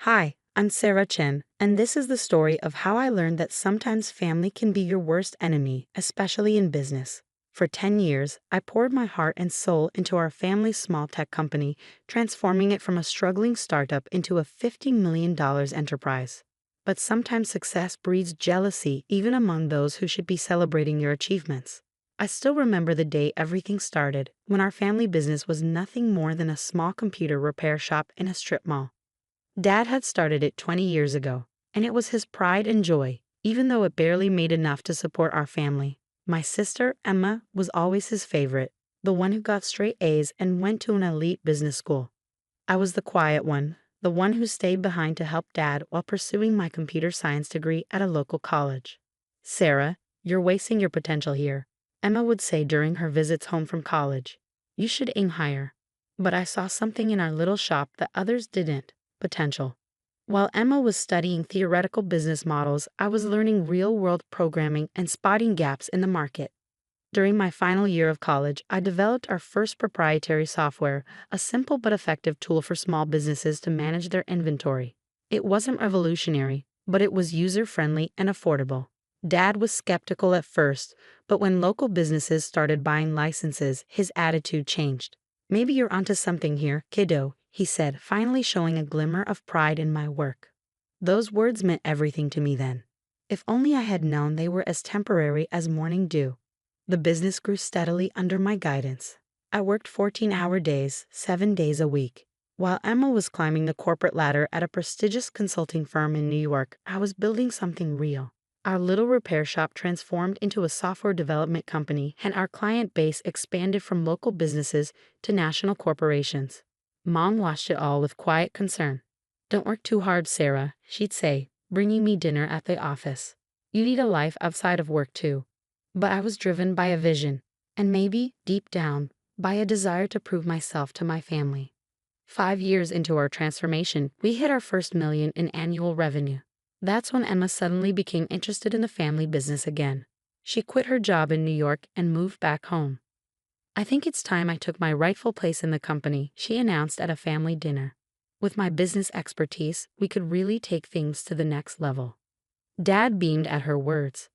Hi, I'm Sarah Chen, and this is the story of how I learned that sometimes family can be your worst enemy, especially in business. For 10 years, I poured my heart and soul into our family's small tech company, transforming it from a struggling startup into a $50 million enterprise. But sometimes success breeds jealousy even among those who should be celebrating your achievements. I still remember the day everything started, when our family business was nothing more than a small computer repair shop in a strip mall. Dad had started it 20 years ago, and it was his pride and joy, even though it barely made enough to support our family. My sister, Emma, was always his favorite, the one who got straight A's and went to an elite business school. I was the quiet one, the one who stayed behind to help Dad while pursuing my computer science degree at a local college. "Sarah, you're wasting your potential here," Emma would say during her visits home from college. "You should aim higher." But I saw something in our little shop that others didn't: potential. While Emma was studying theoretical business models, I was learning real-world programming and spotting gaps in the market. During my final year of college, I developed our first proprietary software, a simple but effective tool for small businesses to manage their inventory. It wasn't revolutionary, but it was user-friendly and affordable. Dad was skeptical at first, but when local businesses started buying licenses, his attitude changed. "Maybe you're onto something here, kiddo," he said, finally showing a glimmer of pride in my work. Those words meant everything to me then. If only I had known they were as temporary as morning dew. The business grew steadily under my guidance. I worked 14-hour days, 7 days a week. While Emma was climbing the corporate ladder at a prestigious consulting firm in New York, I was building something real. Our little repair shop transformed into a software development company, and our client base expanded from local businesses to national corporations. Mom watched it all with quiet concern. "Don't work too hard, Sarah," she'd say, bringing me dinner at the office. "You need a life outside of work too." But I was driven by a vision, and maybe, deep down, by a desire to prove myself to my family. 5 years into our transformation, we hit our first million in annual revenue. That's when Emma suddenly became interested in the family business again. She quit her job in New York and moved back home. "I think it's time I took my rightful place in the company," she announced at a family dinner. "With my business expertise, we could really take things to the next level." Dad beamed at her words.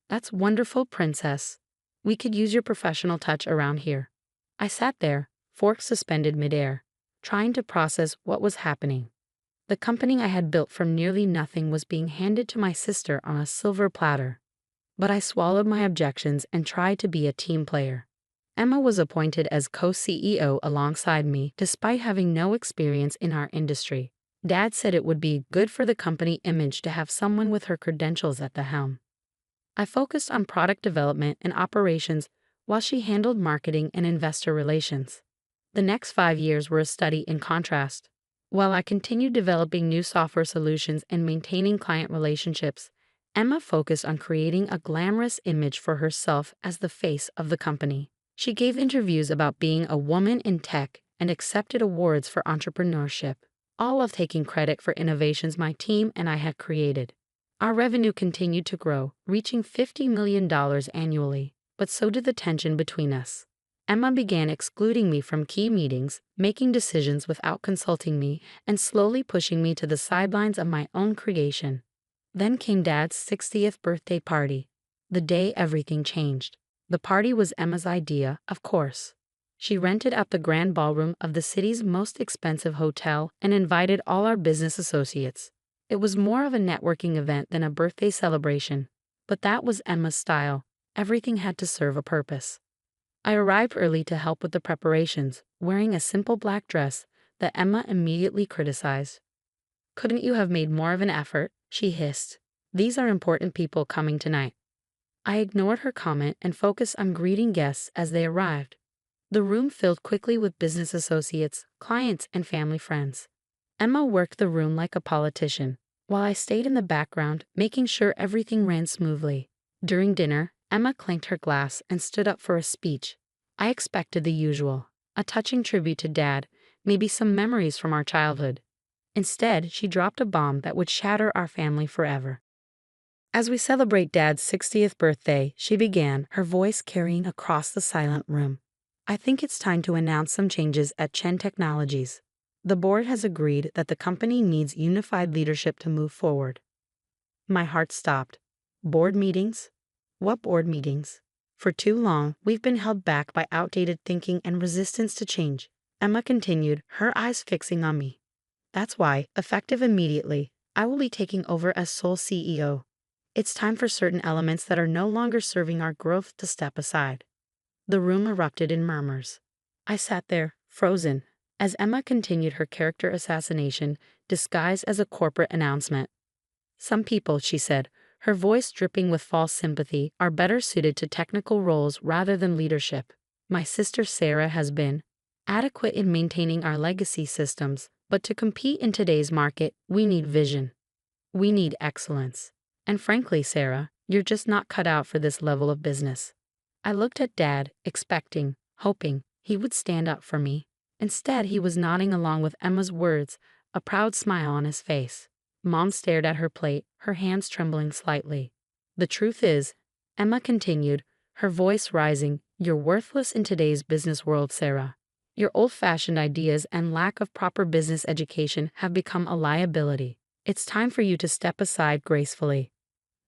"That's wonderful, princess. We could use your professional touch around here." I sat there, fork suspended midair, trying to process what was happening. The company I had built from nearly nothing was being handed to my sister on a silver platter. But I swallowed my objections and tried to be a team player. Emma was appointed as co-CEO alongside me, despite having no experience in our industry. Dad said it would be good for the company image to have someone with her credentials at the helm. I focused on product development and operations while she handled marketing and investor relations. The next 5 years were a study in contrast. While I continued developing new software solutions and maintaining client relationships, Emma focused on creating a glamorous image for herself as the face of the company. She gave interviews about being a woman in tech and accepted awards for entrepreneurship, all of taking credit for innovations my team and I had created. Our revenue continued to grow, reaching $50 million annually, but so did the tension between us. Emma began excluding me from key meetings, making decisions without consulting me, and slowly pushing me to the sidelines of my own creation. Then came Dad's 60th birthday party, the day everything changed. The party was Emma's idea, of course. She rented out the grand ballroom of the city's most expensive hotel and invited all our business associates. It was more of a networking event than a birthday celebration, but that was Emma's style. Everything had to serve a purpose. I arrived early to help with the preparations, wearing a simple black dress that Emma immediately criticized. "Couldn't you have made more of an effort?" she hissed. "These are important people coming tonight." I ignored her comment and focused on greeting guests as they arrived. The room filled quickly with business associates, clients, and family friends. Emma worked the room like a politician, while I stayed in the background, making sure everything ran smoothly. During dinner, Emma clanked her glass and stood up for a speech. I expected the usual, a touching tribute to Dad, maybe some memories from our childhood. Instead, she dropped a bomb that would shatter our family forever. "As we celebrate Dad's 60th birthday," she began, her voice carrying across the silent room, "I think it's time to announce some changes at Chen Technologies. The board has agreed that the company needs unified leadership to move forward. My heart stopped. Board meetings? What board meetings? For too long, we've been held back by outdated thinking and resistance to change, Emma continued, her eyes fixing on me. That's why, effective immediately, I will be taking over as sole CEO. It's time for certain elements that are no longer serving our growth to step aside. The room erupted in murmurs. I sat there, frozen, as Emma continued her character assassination, disguised as a corporate announcement. Some people, she said, her voice dripping with false sympathy, are better suited to technical roles rather than leadership. My sister Sarah has been adequate in maintaining our legacy systems, but to compete in today's market, we need vision. We need excellence. And frankly, Sarah, you're just not cut out for this level of business. I looked at Dad, expecting, hoping, he would stand up for me. Instead, he was nodding along with Emma's words, a proud smile on his face. Mom stared at her plate, her hands trembling slightly. The truth is, Emma continued, her voice rising, you're worthless in today's business world, Sarah. Your old-fashioned ideas and lack of proper business education have become a liability. It's time for you to step aside gracefully.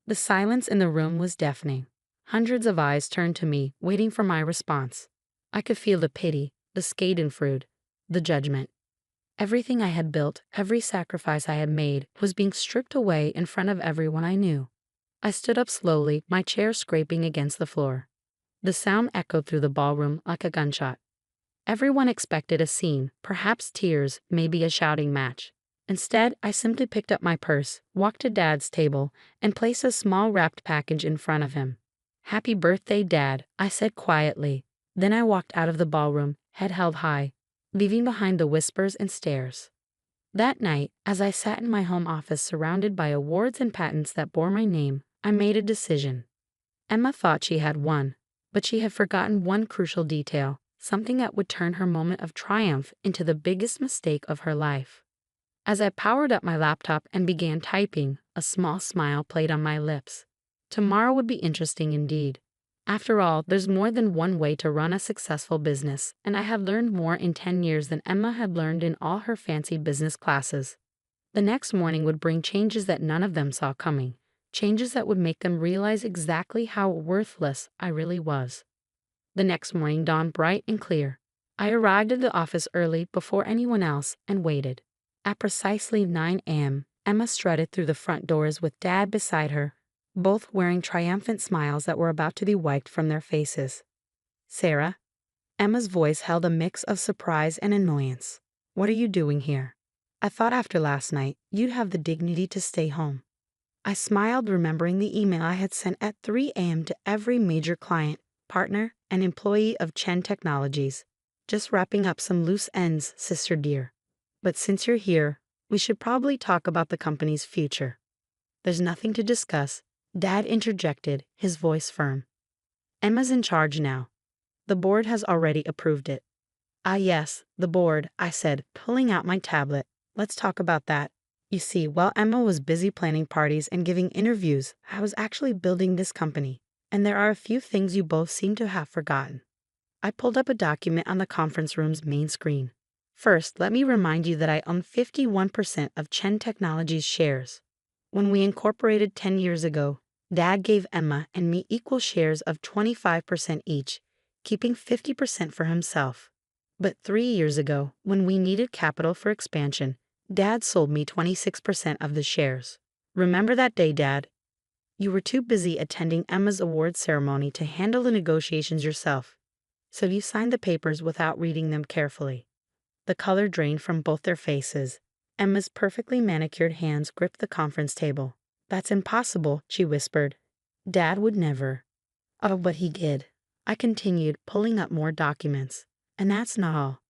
The silence in the room was deafening. Hundreds of eyes turned to me, waiting for my response. I could feel the pity, the schadenfreude, the judgment. Everything I had built, every sacrifice I had made, was being stripped away in front of everyone I knew. I stood up slowly, my chair scraping against the floor. The sound echoed through the ballroom like a gunshot. Everyone expected a scene, perhaps tears, maybe a shouting match. Instead, I simply picked up my purse, walked to Dad's table, and placed a small wrapped package in front of him. "Happy birthday, Dad," I said quietly. Then I walked out of the ballroom, head held high, leaving behind the whispers and stares. That night, as I sat in my home office surrounded by awards and patents that bore my name, I made a decision. Emma thought she had won, but she had forgotten one crucial detail, something that would turn her moment of triumph into the biggest mistake of her life. As I powered up my laptop and began typing, a small smile played on my lips. Tomorrow would be interesting indeed. After all, there's more than one way to run a successful business, and I had learned more in 10 years than Emma had learned in all her fancy business classes. The next morning would bring changes that none of them saw coming, changes that would make them realize exactly how worthless I really was. The next morning dawned bright and clear. I arrived at the office early before anyone else and waited. At precisely 9 a.m., Emma strutted through the front doors with Dad beside her, both wearing triumphant smiles that were about to be wiped from their faces. "Sarah?" Emma's voice held a mix of surprise and annoyance. "What are you doing here? I thought after last night, you'd have the dignity to stay home." I smiled, remembering the email I had sent at 3 a.m. to every major client, partner, and employee of Chen Technologies. "Just wrapping up some loose ends, sister dear. But since you're here, we should probably talk about the company's future." "There's nothing to discuss," Dad interjected, his voice firm. "Emma's in charge now. The board has already approved it." "Ah yes, the board," I said, pulling out my tablet. "Let's talk about that. You see, while Emma was busy planning parties and giving interviews, I was actually building this company. And there are a few things you both seem to have forgotten." I pulled up a document on the conference room's main screen. "First, let me remind you that I own 51% of Chen Technologies shares. When we incorporated 10 years ago, Dad gave Emma and me equal shares of 25% each, keeping 50% for himself. But 3 years ago, when we needed capital for expansion, Dad sold me 26% of the shares. Remember that day, Dad? You were too busy attending Emma's award ceremony to handle the negotiations yourself, so you signed the papers without reading them carefully." The color drained from both their faces. Emma's perfectly manicured hands gripped the conference table. "That's impossible," she whispered. "Dad would never." "Oh, but he did," I continued, pulling up more documents. "And that's not all.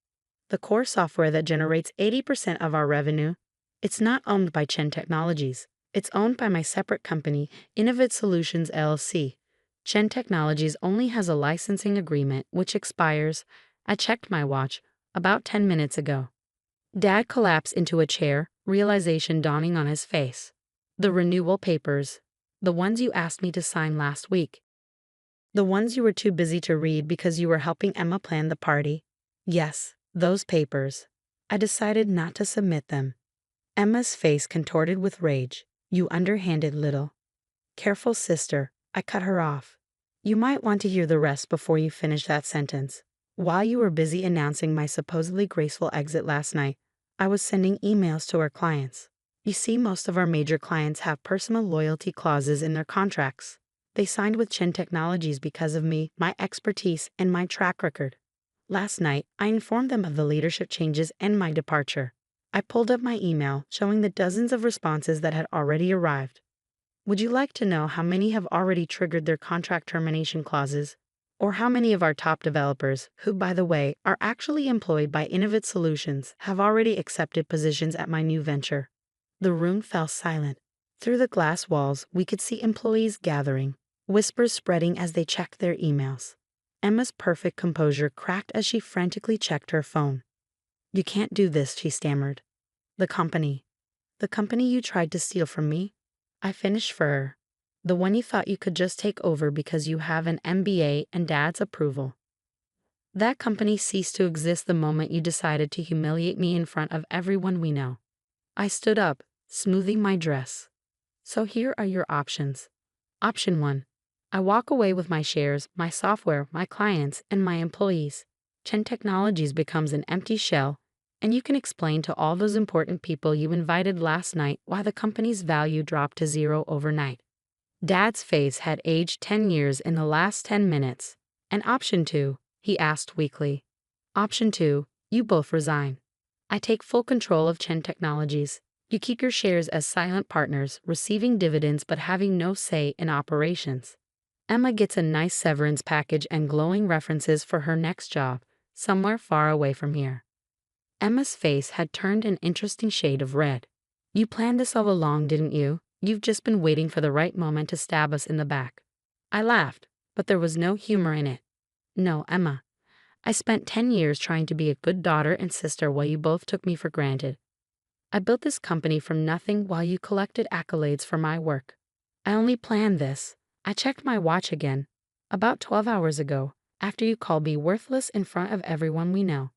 The core software that generates 80% of our revenue, it's not owned by Chen Technologies. It's owned by my separate company, Innovate Solutions LLC. Chen Technologies only has a licensing agreement which expires, I checked my watch, about 10 minutes ago." Dad collapsed into a chair, realization dawning on his face. "The renewal papers. The ones you asked me to sign last week. The ones you were too busy to read because you were helping Emma plan the party. Yes, those papers." I decided not to submit them. Emma's face contorted with rage. You underhanded little. Careful, sister, I cut her off. You might want to hear the rest before you finish that sentence. While you were busy announcing my supposedly graceful exit last night, I was sending emails to our clients. You see, most of our major clients have personal loyalty clauses in their contracts. They signed with Chen Technologies because of me, my expertise, and my track record. Last night, I informed them of the leadership changes and my departure. I pulled up my email, showing the dozens of responses that had already arrived. Would you like to know how many have already triggered their contract termination clauses? Or how many of our top developers, who, by the way, are actually employed by Innovative Solutions, have already accepted positions at my new venture? The room fell silent. Through the glass walls, we could see employees gathering, whispers spreading as they checked their emails. Emma's perfect composure cracked as she frantically checked her phone. You can't do this, she stammered. The company you tried to steal from me? I finished for her. The one you thought you could just take over because you have an MBA and Dad's approval. That company ceased to exist the moment you decided to humiliate me in front of everyone we know. I stood up, smoothing my dress. So here are your options. Option 1. I walk away with my shares, my software, my clients, and my employees. Chen Technologies becomes an empty shell, and you can explain to all those important people you invited last night why the company's value dropped to zero overnight. Dad's face had aged 10 years in the last 10 minutes. And option 2, he asked weakly. Option 2, you both resign. I take full control of Chen Technologies. You keep your shares as silent partners, receiving dividends but having no say in operations. Emma gets a nice severance package and glowing references for her next job, somewhere far away from here. Emma's face had turned an interesting shade of red. You planned this all along, didn't you? You've just been waiting for the right moment to stab us in the back. I laughed, but there was no humor in it. No, Emma. I spent 10 years trying to be a good daughter and sister while you both took me for granted. I built this company from nothing while you collected accolades for my work. I only planned this. I checked my watch again, about 12 hours ago, after you called me worthless in front of everyone we know.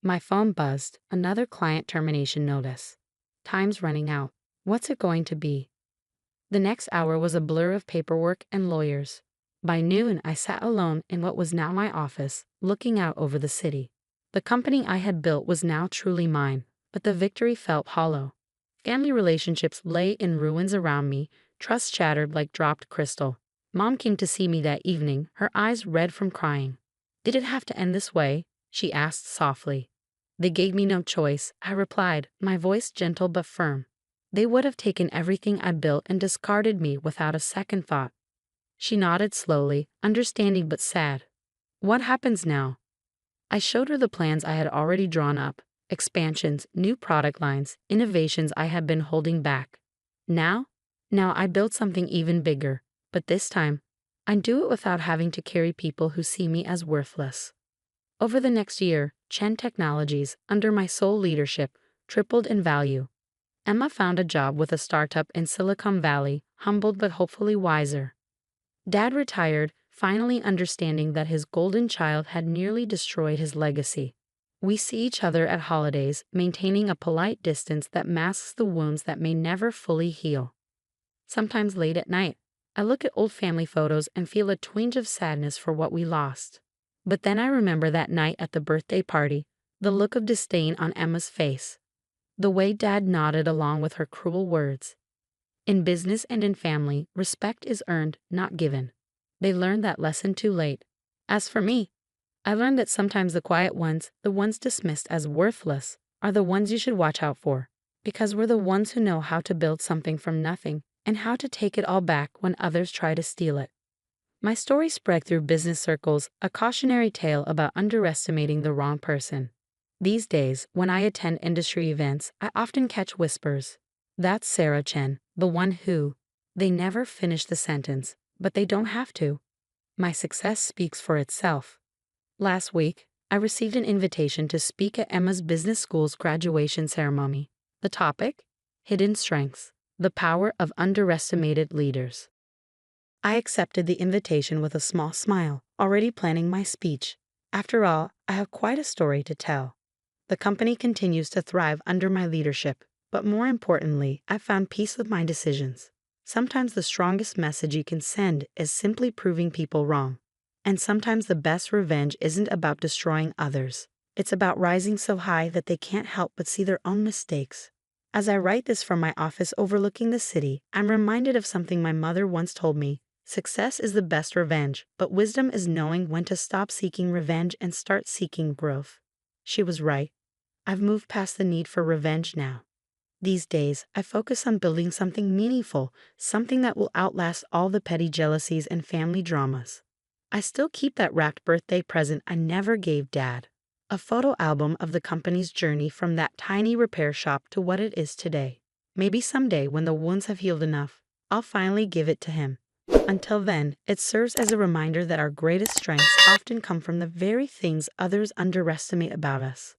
My phone buzzed, another client termination notice. Time's running out. What's it going to be? The next hour was a blur of paperwork and lawyers. By noon, I sat alone in what was now my office, looking out over the city. The company I had built was now truly mine, but the victory felt hollow. Family relationships lay in ruins around me, trust shattered like dropped crystal. Mom came to see me that evening, her eyes red from crying. Did it have to end this way? She asked softly. They gave me no choice, I replied, my voice gentle but firm. They would have taken everything I built and discarded me without a second thought. She nodded slowly, understanding but sad. What happens now? I showed her the plans I had already drawn up, expansions, new product lines, innovations I had been holding back. Now I built something even bigger, but this time, I'd do it without having to carry people who see me as worthless. Over the next year, Chen Technologies, under my sole leadership, tripled in value. Emma found a job with a startup in Silicon Valley, humbled but hopefully wiser. Dad retired, finally understanding that his golden child had nearly destroyed his legacy. We see each other at holidays, maintaining a polite distance that masks the wounds that may never fully heal. Sometimes late at night, I look at old family photos and feel a twinge of sadness for what we lost. But then I remember that night at the birthday party, the look of disdain on Emma's face. The way Dad nodded along with her cruel words. In business and in family, respect is earned, not given. They learned that lesson too late. As for me, I learned that sometimes the quiet ones, the ones dismissed as worthless, are the ones you should watch out for, because we're the ones who know how to build something from nothing and how to take it all back when others try to steal it. My story spread through business circles, a cautionary tale about underestimating the wrong person. These days, when I attend industry events, I often catch whispers. That's Sarah Chen, the one who. They never finish the sentence, but they don't have to. My success speaks for itself. Last week, I received an invitation to speak at Emma's business school's graduation ceremony. The topic? Hidden Strengths, the Power of Underestimated Leaders. I accepted the invitation with a small smile, already planning my speech. After all, I have quite a story to tell. The company continues to thrive under my leadership, but more importantly, I found peace with my decisions. Sometimes the strongest message you can send is simply proving people wrong. And sometimes the best revenge isn't about destroying others. It's about rising so high that they can't help but see their own mistakes. As I write this from my office overlooking the city, I'm reminded of something my mother once told me. Success is the best revenge, but wisdom is knowing when to stop seeking revenge and start seeking growth. She was right. I've moved past the need for revenge now. These days, I focus on building something meaningful, something that will outlast all the petty jealousies and family dramas. I still keep that wrapped birthday present I never gave Dad. A photo album of the company's journey from that tiny repair shop to what it is today. Maybe someday, when the wounds have healed enough, I'll finally give it to him. Until then, it serves as a reminder that our greatest strengths often come from the very things others underestimate about us.